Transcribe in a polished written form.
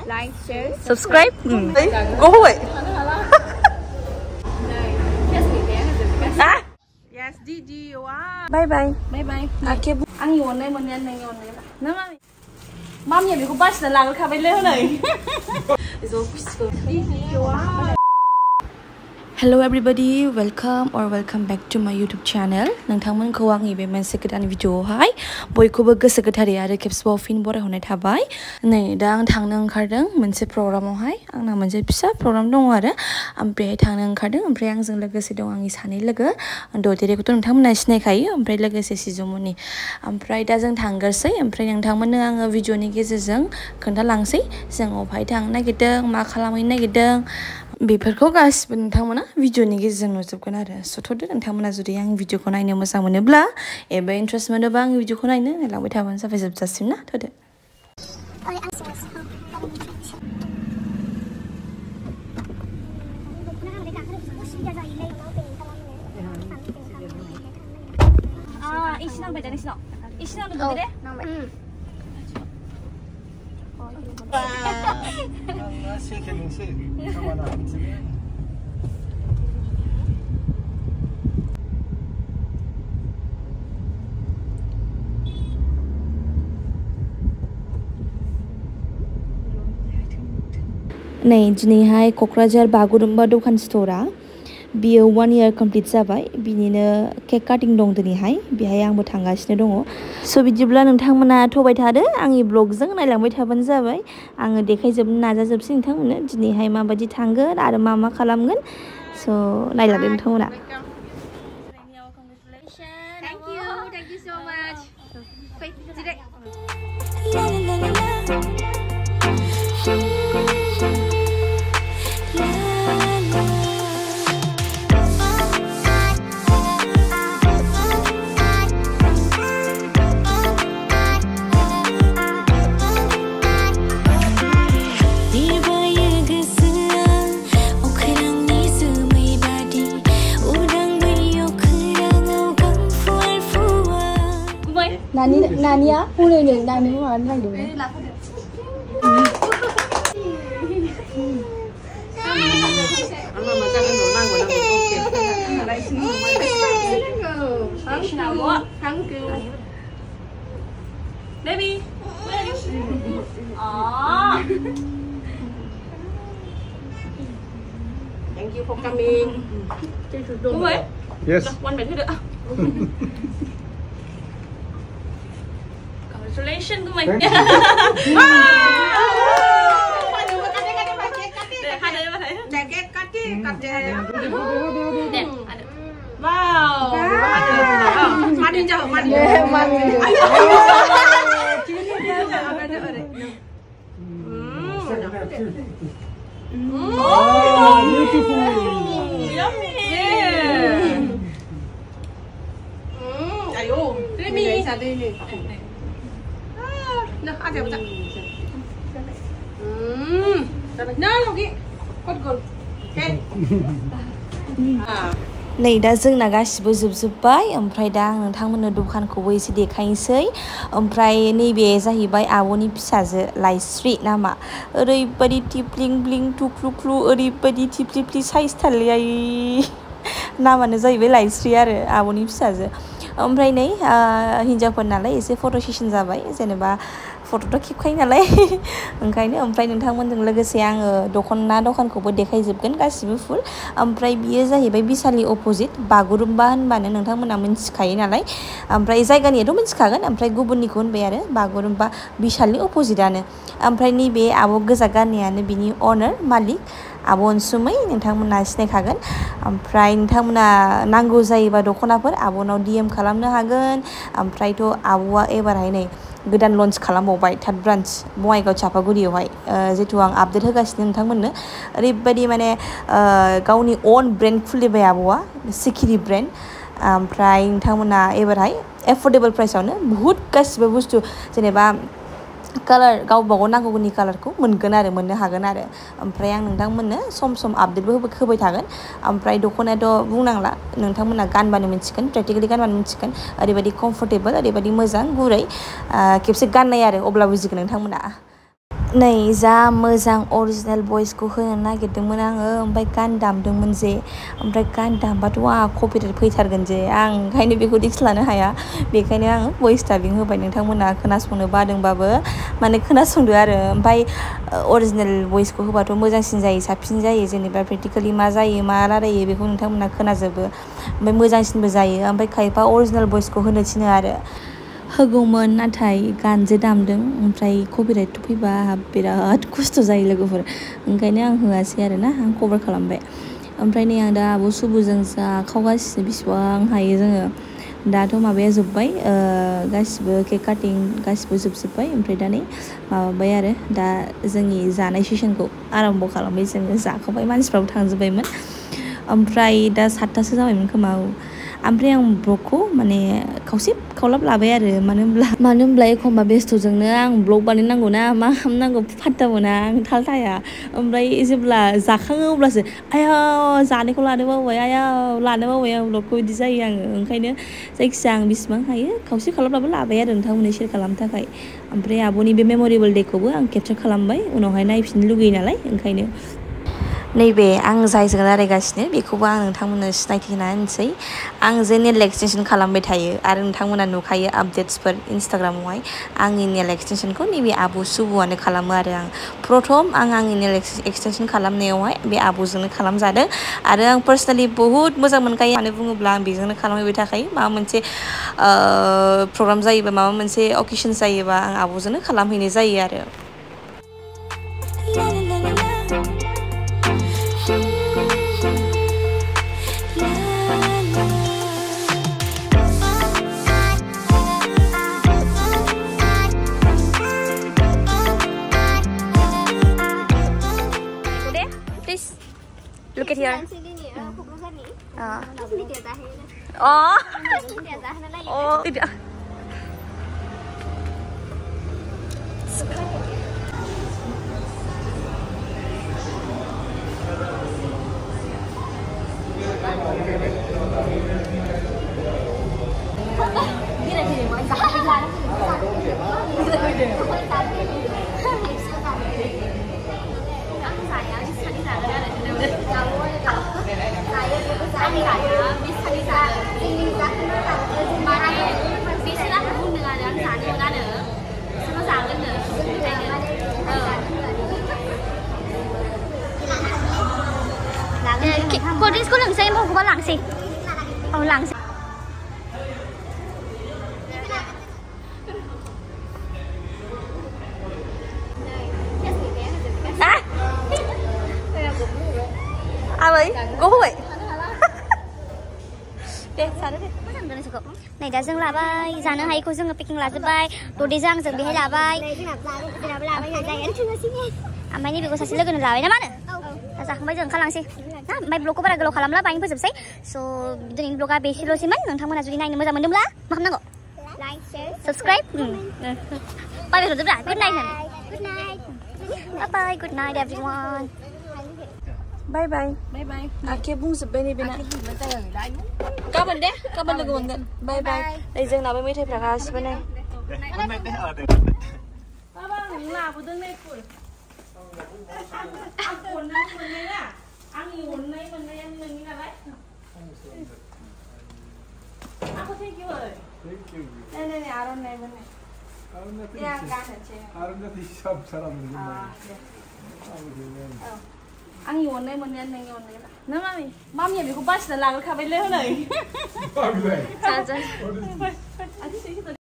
like, share, subscribe. Go away. Yes, Didi. Wow. Bye bye. bye bye. Okay. Ăn nhiều đây một nhân này nhiều này. Nó mắm nhà mình cũng bắt là làm cái bên này. Hello everybody, welcome back to my YouTube channel. नोंथांमोनखौ आंनि बे मोनसे गोदान भिडिअआवहाय बयखौबो गोसो गोथारै आरो खेबसेबाव फिन बरायहरनाय थाबाय। नै दा आं थांनो ओंखारदों मोनसे प्रग्रामावहाय। आंना मोनसे फिसा प्रग्राम दङ आरो ओमफ्राय थांनो ओंखारदों। ओमफ्राय आंजों लोगोसे दं आंनि सानै लोगो ददेरेखौथ' नोंथांमोना सिनायखायो, ओमफ्राय लोगोसे सिजुमुनि। ओमफ्राय दा जों थांगोरसै, ओमफ्राय नोंथांमोननो आङो भिडिअनि गेजेरजों खोन्थालांसै जों अबेहाय थांनो नागिरदों, मा खालामहैनो नागिरदों, बेफोरखौ गासिबो नोंथांमोना भिडिअनि गेजेरजों नुजोबगोन आरो। सथ'दो नोंथांमोना जुदि आं भिडिअखौ नायनो मोजां मोनोब्ला एबा इन्ट्रेस्ट मोनोबा आं भिडिअखौ नायलांबाय थाबानो जाबाय जोबजासिम ना। थ'दो। नै दिनैहाय क'क्राझार बागुरुम्बा दखान स्ट'रा बियो 1 year कमप्लिट जाबाय। बिनिनो केक काटिं दं दिनैहाय, बेहाय आंबो थांगासिनो दङ। स' बिदिब्ला नोंथांमोना थ'बाय थादो, आंनि ब्लगजों नायलांबाय थाबानो जाबाय। आङो देखायजोबनो नाजाजोबसै नोंथांमोननो दिनैहाय माबायदि थांगोन आरो मा खालामगोन। स' नायलांदो नोंथांमोना। Thank you so much. Nania, mulai nih, Nani mau mana dulu? Baby, thank you for coming. Đúng rồi. Yes. One minute nữa. Congratulations của mình. Hai đứa mà thấy. Jacket cắt đi, cắt đi. Nè, wow. Mandi jauh, mandi. Mandi. Oh, beautiful. Yummy. Ayo, Remy. Nah, ada apa tak? Nah, lagi. Kod. Okay. नै दा जोंना गासिबो जोबजोब्बाय। ओमफ्राय दा आं नोंथांमोननो दखानखौबो एसे देखायनोसै। ओमफ्राय नैबे जाहैबाय आब'नि फिसाजो लाइस्रि नामा। ओरैबायदि टिप्लिं ब्लिं टुक्लुक्लु ओरैबायदि टिप्लिप्लि साइज थारलै नामानो जाहैबाय लाइस्रि आरो आब'नि फिसाजो। ओमफ्राय नै हिन्जावफोर नालाय एसे फट' सेसन जाबाय, जेनेबा फट'थ' खेबखायो नालाय ओंखायनो। ओमफ्राय नोंथांमोनजों लोगोसे आङो दखानखौबो देखायजोबगोन गासिबो फुल। ओमफ्राय बियो जाहैबाय बिशालनि अपोजिट बागुरुम्बा होनबानो नोंथांमोना मिन्थिखायो नालाय। ओमफ्राय जायगानियाथ' मिन्थिखागोन, ओमफ्राय गुबुननिखौ होनबाय आरो बागुरुम्बा बिशालनि अपोजिटआनो। ओमफ्राय नैबे आब' गोजा गाननायानो बिनि अनार मालिक आब' अनसुमै, नोंथांमोना सिनायखागोन। ओमफ्राय नोंथांमोना नांगौ जायोबा दख'नाफोर आब'नाव DM खालामनो हागोन। ओमफ्रायथ' आब'आ एबारहाय नै गोदान लन्च खालामबावबाय 3rd ब्रान्च बङाइगाव चापागुरियावहाय, जितु आं आपडेट होगासिनो नोंथांमोननो। ओरैबायदि माने गावनि अन ब्रेन्ड खुलिबाय आब'आ, सिखिरि ब्रेन्ड। ओमफ्राय नोंथांमोना एबारहाय एफर्डेबल प्राइसआवनो बुहुत गासिबो बुस्थु जेनेबा कालार गावबागाव नांगौनि कालारखौ मोननो हागोन आरो। ओमफ्राय आं नोंथांमोननो सम आपडेटबो होबाय थागोन। ओमफ्राय दख'नायाथ' बुंनांला, नोंथांमोना गानबानो मिन्थिगोन, प्रेक्टिकेलि गानबानो मिन्थिगोन। ओरैबायदि कम्फर्टेबल, ओरैबायदि मोजां गुरै, खेबसे गाननाय आरो अब्ला बुजिगोन नोंथांमोना। नै जा मोजां अरिजिनेल भइसखौ होनो नागिरदोंमोन आङो ओमफ्राय गान दामदोंमोन जे ओमफ्राय गान दामबाथ' आंहा कपिराइट फैथारगोन जे आं ओंखायनो बेखौ रिक्स लानो हाया बेखायनो आङो भइस डाबिं होबाय नोंथांमोना खोनासंनो बादोंबाबो माने खोनासंदो आरो ओमफ्राय अरिजिनेल भइसखौ होबाथ' मोजांसिन जायो साबसिन जायो जेनेबा प्रेक्टिकेलि मा जायो मा रायलायो बेखौ नोंथांमोना खोनाजोबो ओमफ्राय मोजांसिनबो जायो ओमफ्राय खायफा अरिजिनेल भइसखौ होनो थिनो आरो होगौमोन नाथाय गानजे दामदों ओमफ्राय कपिराइट फैबा बिराद खस्थ' जायो लोगोफोर ओंखायनो आं होआसै आरोना आं कभार खालामबाय ओमफ्राय नै आं दा आब' सुबुजों जाखावगासिनो बिसिबां हायो जोङो दाथ' माबाया जोब्बाय गासिबो केक काटिं गासिबो जोबजोब्बाय ओमफ्राय दा नै माबाबाय आरो दा जोंनि जानाय सेसनखौ आराम्भ खालामबाय जोङो जाखांबाय मानसिफ्राबो थांजोब्बायमोन ओमफ्राय दा 7थासो जाबायमोन खोमा ओमफ्राय आं ब्लगखौ माने खावसे खावलाब लाबाय आरो मानो होनब्ला एखमबा बेस्थ'जोंनो आं ब्लग बानायनांगौ ना मा खालामनांगौ फात्ता मोना आं थाल थाया ओमफ्राय जेब्ला जाखाङो अब्लासो आया जानायखौ लानो बावबाय आं ब्लगखौ बिदि जायो आङो ओंखायनो जायखिजाया आं बिसिबां हायो खावसे खालामब्लाबो लाबाय आरो नोंथांमोननि शेयार खालामनो थाखाय ओमफ्राय आब'नि बे मेम'रेबोल डेखौबो आं केपचार खालामबाय उनावहाय नायफिननो लुगैयो नालाय ओंखायनो नैबे आं जायजों रायलायगासिनो बेखौबो आं नोंथांमोननो सिनायथि होना होनोसै आं जे नेल एक्सटेनसन खालामबाय थायो आरो नोंथांमोना नुखायो आपडेट्सफोर इन्सटाग्रामावहाय आंनि नेल एक्सटेनसनखौ नैबे आब' सुबुआनो खालामो आरो आं प्रथम आंनि नेल एक्सटेनसन खालामनायावहाय बे आब'जोंनो खालामजादों आरो आं पार्सनेलि बहुद मोजां मोनखायो मानो बुङोब्ला आं बेजोंनो खालामहैबाय थाखायो माबा मोनसे प्रग्राम जायोबा माबा मोनसे अकेसन जायोबा आं आब'जोंनो खालामहैनाय जायो आरो Look at here. Oh, tidak. Cold drinks ko langsay mo ko langsay. Oh langsay. Ai go vậy? Deh, sana deh. Này đã dừng लाबाय जानो हायैखौ जोङो पेकिं लाजोबबाय ददेजों आंजों बेहाय लाबाय ओमफ्राय नैबेखौ सासे लोगोनो लाबाय ना मा होनो दा जाखांबाय जों ओंखारलांसै ना ओमफ्राय ब्लगखौ बारा गोलाव खालामला बायनो फोजोबसै स' दिनैनि ब्लगा बेसेल'सैमोन नोंथांमोना जुदि नायनो मोजां मोनदोंब्ला मा खालामनांगौ like share subscribe bye bye होजोबदा good night bye bye good night everyone Bye bye. Bye bye. Ake बुंजोब्बाय नै बेना गाबोन दे गाबोन लोगो मोनगोन बाय बाय नै जोंनाबो मेथाइफ्रा गासिबो नै बाबा आं लाबोदों नै फुल आं मोननाय ना आंनि मोननायानो नोंनि नालाय आंखौ थेंक इउ नै आर'नाइ मोननाय या गाननोसै आर'नाइ सब सारा मोनगोन आंनि अननाय मोननायानो नोंनि अननाय ना मामिया बेखौ बासिना लाग्रोखाबायलै हनै